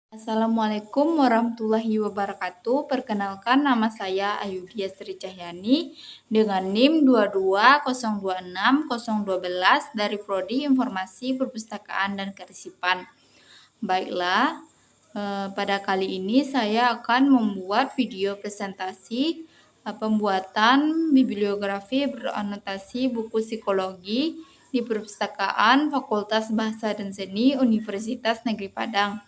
Assalamualaikum warahmatullahi wabarakatuh. Perkenalkan, nama saya Ayudhya Sri Cahyani dengan NIM 220260012 dari Prodi Informasi Perpustakaan dan Kearsipan. Baiklah, pada kali ini saya akan membuat video presentasi pembuatan bibliografi beranotasi buku psikologi di Perpustakaan Fakultas Bahasa dan Seni Universitas Negeri Padang.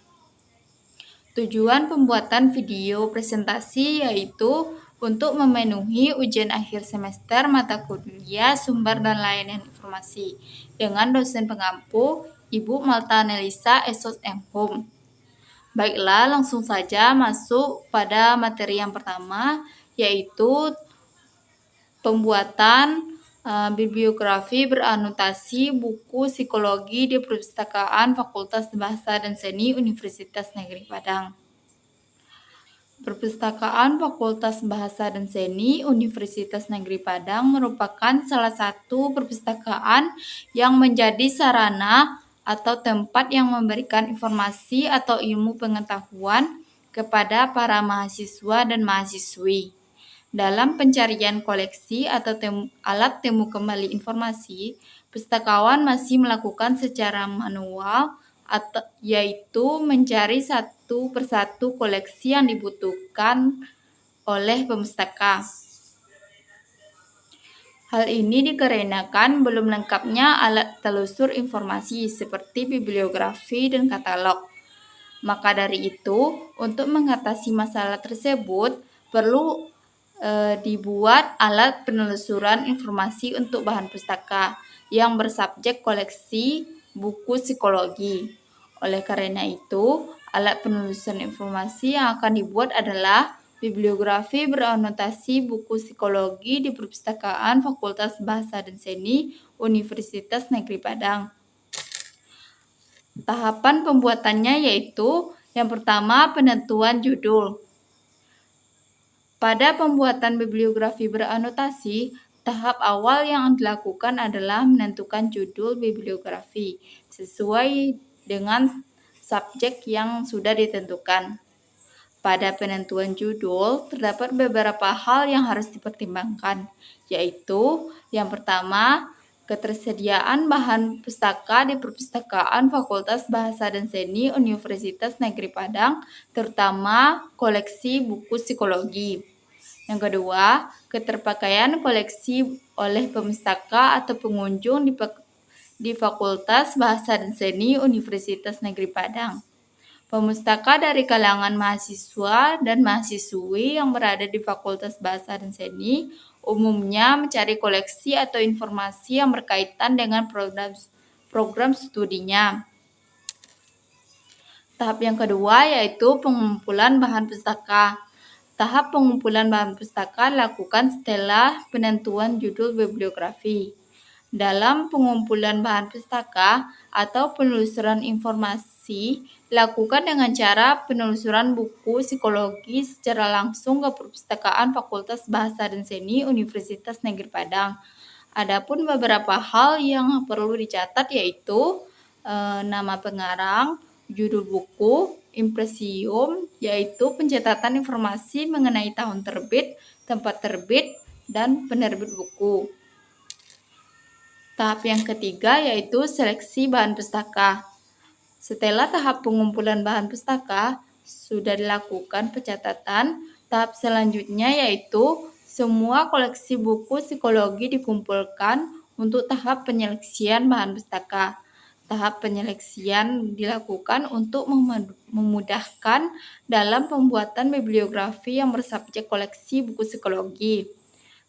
Tujuan pembuatan video presentasi yaitu untuk memenuhi ujian akhir semester mata kuliah sumber dan layanan informasi dengan dosen pengampu Ibu Malta Nelisa Esos M. Hum. Baiklah, langsung saja masuk pada materi yang pertama, yaitu pembuatan bibliografi beranotasi buku psikologi di Perpustakaan Fakultas Bahasa dan Seni Universitas Negeri Padang. Perpustakaan Fakultas Bahasa dan Seni Universitas Negeri Padang merupakan salah satu perpustakaan yang menjadi sarana atau tempat yang memberikan informasi atau ilmu pengetahuan kepada para mahasiswa dan mahasiswi. Dalam pencarian koleksi atau alat temu kembali informasi, pustakawan masih melakukan secara manual, yaitu mencari satu persatu koleksi yang dibutuhkan oleh pemustaka. Hal ini dikarenakan belum lengkapnya alat telusur informasi seperti bibliografi dan katalog. Maka dari itu, untuk mengatasi masalah tersebut, perlu dibuat alat penelusuran informasi untuk bahan pustaka yang bersubjek koleksi buku psikologi. Oleh karena itu, alat penelusuran informasi yang akan dibuat adalah bibliografi beranotasi buku psikologi di Perpustakaan Fakultas Bahasa dan Seni Universitas Negeri Padang. Tahapan pembuatannya yaitu yang pertama, penentuan judul. Pada pembuatan bibliografi beranotasi, tahap awal yang dilakukan adalah menentukan judul bibliografi sesuai dengan subjek yang sudah ditentukan. Pada penentuan judul, terdapat beberapa hal yang harus dipertimbangkan, yaitu yang pertama, ketersediaan bahan pustaka di Perpustakaan Fakultas Bahasa dan Seni Universitas Negeri Padang, terutama koleksi buku psikologi. Yang kedua, keterpakaian koleksi oleh pemustaka atau pengunjung di Fakultas Bahasa dan Seni Universitas Negeri Padang. Pemustaka dari kalangan mahasiswa dan mahasiswi yang berada di Fakultas Bahasa dan Seni umumnya mencari koleksi atau informasi yang berkaitan dengan program studinya. Tahap yang kedua yaitu pengumpulan bahan pustaka. Tahap pengumpulan bahan pustaka dilakukan setelah penentuan judul bibliografi. Dalam pengumpulan bahan pustaka atau penelusuran informasi dilakukan dengan cara penelusuran buku psikologi secara langsung ke Perpustakaan Fakultas Bahasa dan Seni Universitas Negeri Padang. Adapun beberapa hal yang perlu dicatat yaitu nama pengarang, judul buku, impresium, yaitu pencatatan informasi mengenai tahun terbit, tempat terbit, dan penerbit buku. Tahap yang ketiga yaitu seleksi bahan pustaka. Setelah tahap pengumpulan bahan pustaka sudah dilakukan pencatatan, tahap selanjutnya yaitu semua koleksi buku psikologi dikumpulkan untuk tahap penyeleksian bahan pustaka. Tahap penyeleksian dilakukan untuk memudahkan dalam pembuatan bibliografi yang bersubjek koleksi buku psikologi.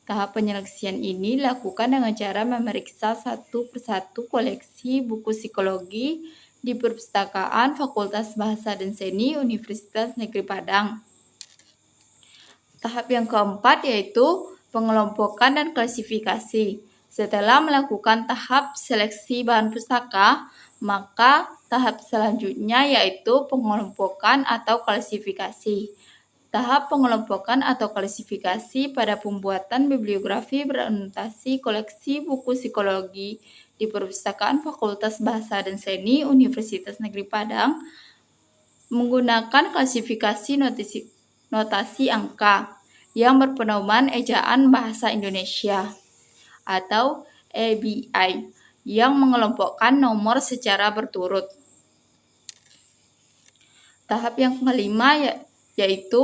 Tahap penyeleksian ini dilakukan dengan cara memeriksa satu persatu koleksi buku psikologi di Perpustakaan Fakultas Bahasa dan Seni Universitas Negeri Padang. Tahap yang keempat yaitu pengelompokan dan klasifikasi. Setelah melakukan tahap seleksi bahan pustaka, maka tahap selanjutnya yaitu pengelompokan atau klasifikasi. Tahap pengelompokan atau klasifikasi pada pembuatan bibliografi beranotasi koleksi buku psikologi di Perpustakaan Fakultas Bahasa dan Seni Universitas Negeri Padang menggunakan klasifikasi notasi angka yang berpedoman ejaan bahasa Indonesia atau ABI yang mengelompokkan nomor secara berturut. Tahap yang kelima yaitu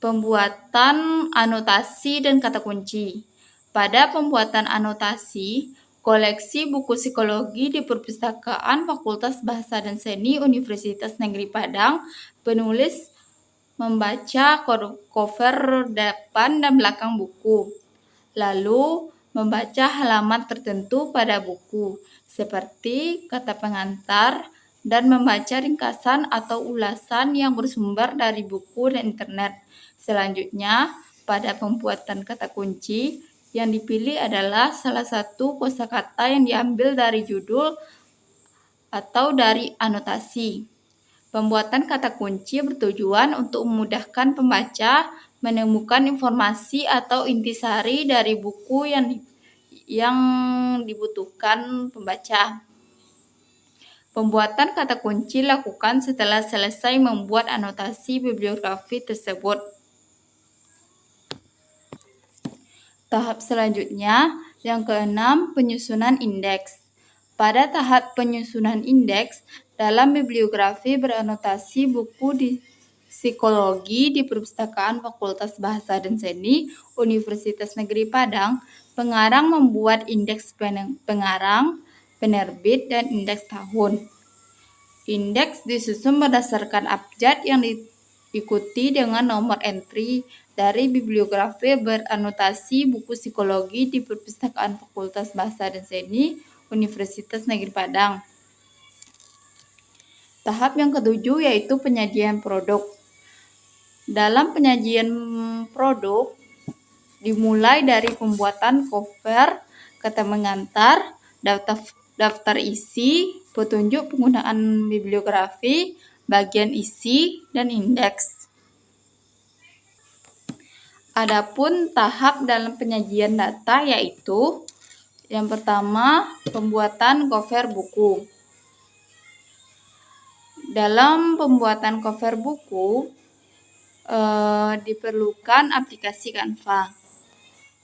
pembuatan anotasi dan kata kunci. Pada pembuatan anotasi, koleksi buku psikologi di Perpustakaan Fakultas Bahasa dan Seni Universitas Negeri Padang, penulis membaca cover depan dan belakang buku, lalu membaca halaman tertentu pada buku, seperti kata pengantar, dan membaca ringkasan atau ulasan yang bersumber dari buku dan internet. Selanjutnya, pada pembuatan kata kunci, yang dipilih adalah salah satu kosakata yang diambil dari judul atau dari anotasi. Pembuatan kata kunci bertujuan untuk memudahkan pembaca menemukan informasi atau intisari dari buku yang dibutuhkan pembaca. Pembuatan kata kunci dilakukan setelah selesai membuat anotasi bibliografi tersebut. Tahap selanjutnya, yang keenam, penyusunan indeks. Pada tahap penyusunan indeks, dalam bibliografi beranotasi buku di psikologi di Perpustakaan Fakultas Bahasa dan Seni Universitas Negeri Padang, pengarang membuat indeks pengarang, penerbit, dan indeks tahun. Indeks disusun berdasarkan abjad yang diikuti dengan nomor entry dari bibliografi beranotasi buku psikologi di Perpustakaan Fakultas Bahasa dan Seni Universitas Negeri Padang. Tahap yang ketujuh yaitu penyajian produk. Dalam penyajian produk, dimulai dari pembuatan cover, kata mengantar, daftar isi, petunjuk penggunaan bibliografi, bagian isi, dan indeks. Adapun tahap dalam penyajian data yaitu yang pertama, pembuatan cover buku. Dalam pembuatan cover buku diperlukan aplikasi Canva.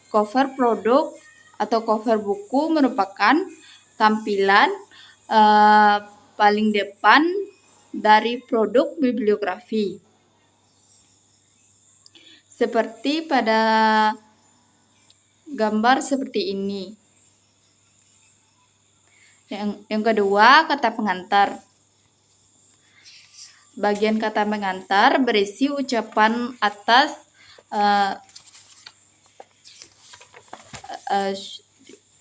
Cover produk atau cover buku merupakan tampilan paling depan dari produk bibliografi. Seperti pada gambar seperti ini. Yang kedua, kata pengantar. Bagian kata pengantar berisi ucapan atas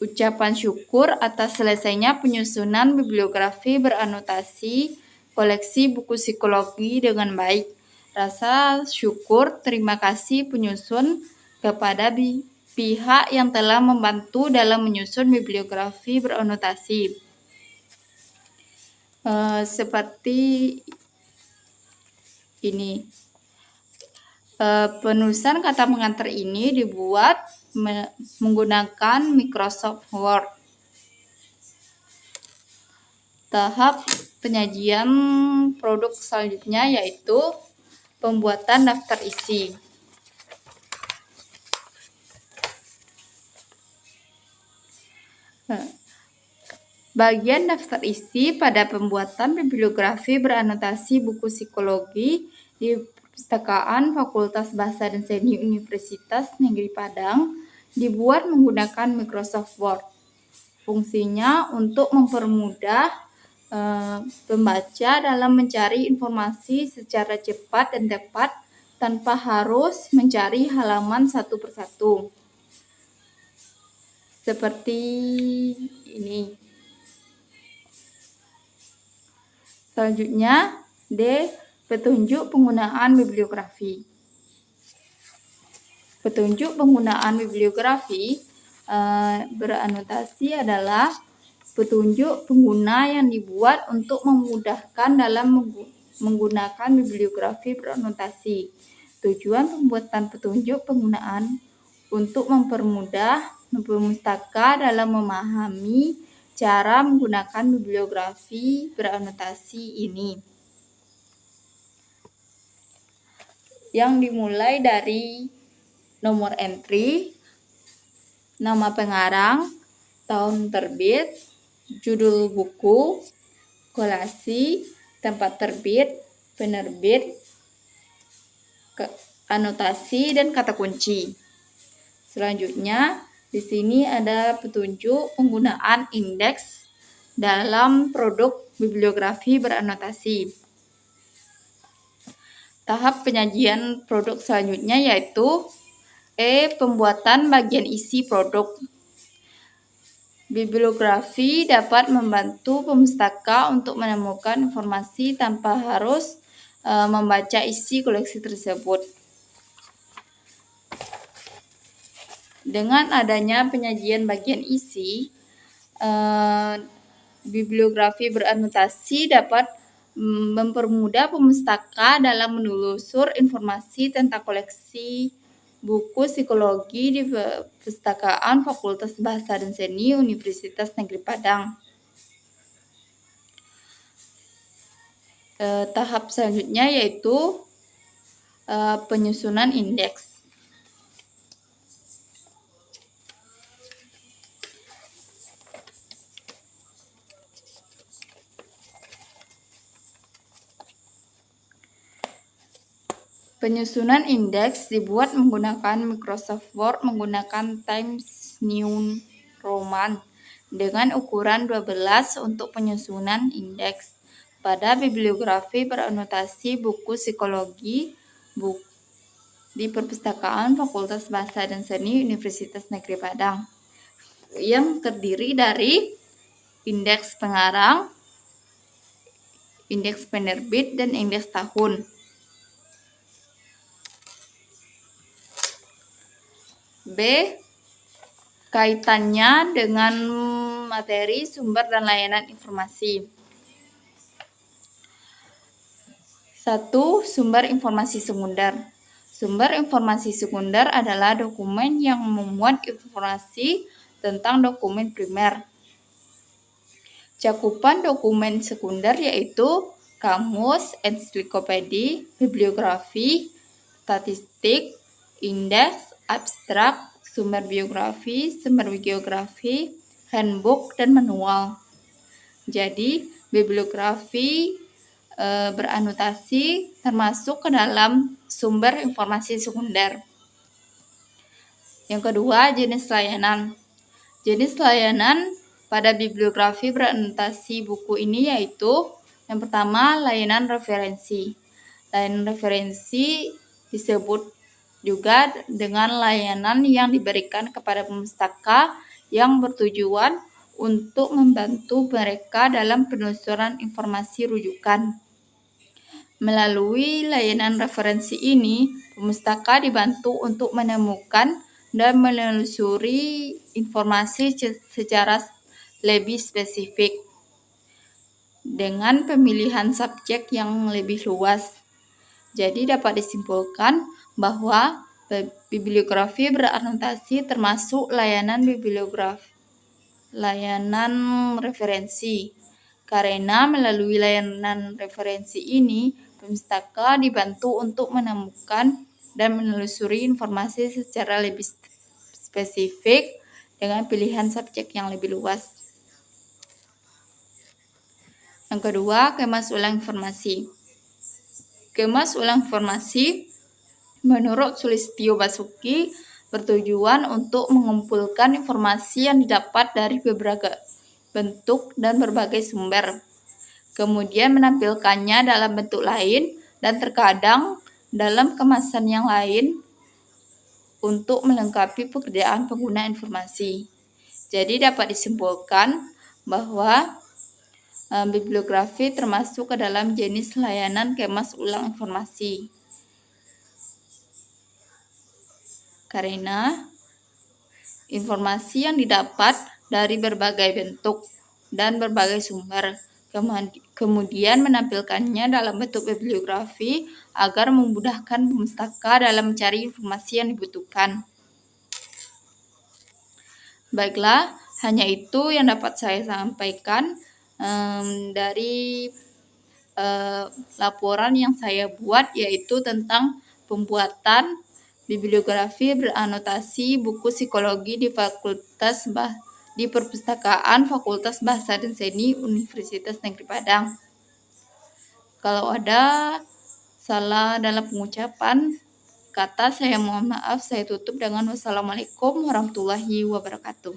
ucapan syukur atas selesainya penyusunan bibliografi beranotasi koleksi buku psikologi dengan baik. Rasa syukur terima kasih penyusun kepada pihak yang telah membantu dalam menyusun bibliografi beranotasi. Seperti ini. Penulisan kata pengantar ini dibuat menggunakan Microsoft Word. Tahap penyajian produk selanjutnya yaitu pembuatan daftar isi. Bagian daftar isi pada pembuatan bibliografi beranotasi buku psikologi di Perpustakaan Fakultas Bahasa dan Seni Universitas Negeri Padang dibuat menggunakan Microsoft Word. Fungsinya untuk mempermudah pembaca dalam mencari informasi secara cepat dan tepat tanpa harus mencari halaman satu persatu. Seperti ini. Selanjutnya, D. Petunjuk penggunaan bibliografi. Petunjuk penggunaan bibliografi beranotasi adalah petunjuk pengguna yang dibuat untuk memudahkan dalam menggunakan bibliografi beranotasi. Tujuan pembuatan petunjuk penggunaan untuk mempermudah pemustaka dalam memahami cara menggunakan bibliografi beranotasi ini. yang dimulai dari nomor entry, nama pengarang, tahun terbit, judul buku, kolasi, tempat terbit, penerbit, anotasi, dan kata kunci. Selanjutnya, di sini ada petunjuk penggunaan indeks dalam produk bibliografi beranotasi. Tahap penyajian produk selanjutnya yaitu pembuatan bagian isi produk. Bibliografi dapat membantu pemustaka untuk menemukan informasi tanpa harus membaca isi koleksi tersebut. Dengan adanya penyajian bagian isi, bibliografi beranotasi dapat mempermudah pemustaka dalam menelusur informasi tentang koleksi buku psikologi di Perpustakaan Fakultas Bahasa dan Seni Universitas Negeri Padang. Tahap selanjutnya yaitu penyusunan indeks. Penyusunan indeks dibuat menggunakan Microsoft Word menggunakan Times New Roman dengan ukuran 12 untuk penyusunan indeks pada bibliografi beranotasi buku psikologi di Perpustakaan Fakultas Bahasa dan Seni Universitas Negeri Padang yang terdiri dari indeks pengarang, indeks penerbit, dan indeks tahun. B. Kaitannya dengan materi, sumber, dan layanan informasi. 1. Sumber informasi sekunder. Sumber informasi sekunder adalah dokumen yang memuat informasi tentang dokumen primer. Cakupan dokumen sekunder yaitu kamus, ensiklopedia, bibliografi, statistik, indeks, abstrak, sumber biografi, sumber geografi, handbook, dan manual. Jadi, bibliografi beranotasi termasuk ke dalam sumber informasi sekunder. Yang kedua, jenis layanan. Jenis layanan pada bibliografi beranotasi buku ini yaitu yang pertama, layanan referensi. Layanan referensi disebut juga dengan layanan yang diberikan kepada pemustaka yang bertujuan untuk membantu mereka dalam penelusuran informasi rujukan. Melalui layanan referensi ini, pemustaka dibantu untuk menemukan dan menelusuri informasi secara lebih spesifik dengan pemilihan subjek yang lebih luas. Jadi dapat disimpulkan bahwa bibliografi beranotasi termasuk layanan referensi. Karena melalui layanan referensi ini, pemustaka dibantu untuk menemukan dan menelusuri informasi secara lebih spesifik dengan pilihan subjek yang lebih luas. Yang kedua, kemas ulang informasi. Kemas ulang informasi menurut Sulistyo Basuki bertujuan untuk mengumpulkan informasi yang didapat dari beberapa bentuk dan berbagai sumber, kemudian menampilkannya dalam bentuk lain dan terkadang dalam kemasan yang lain untuk melengkapi pekerjaan pengguna informasi. Jadi dapat disimpulkan bahwa bibliografi termasuk ke dalam jenis layanan kemas ulang informasi. Karena informasi yang didapat dari berbagai bentuk dan berbagai sumber, kemudian menampilkannya dalam bentuk bibliografi agar memudahkan pemustaka dalam mencari informasi yang dibutuhkan. Baiklah, hanya itu yang dapat saya sampaikan dari laporan yang saya buat, yaitu tentang pembuatan bibliografi beranotasi buku psikologi di Perpustakaan Fakultas Bahasa dan Seni Universitas Negeri Padang. Kalau ada salah dalam pengucapan kata, saya mohon maaf. Saya tutup dengan wassalamualaikum warahmatullahi wabarakatuh.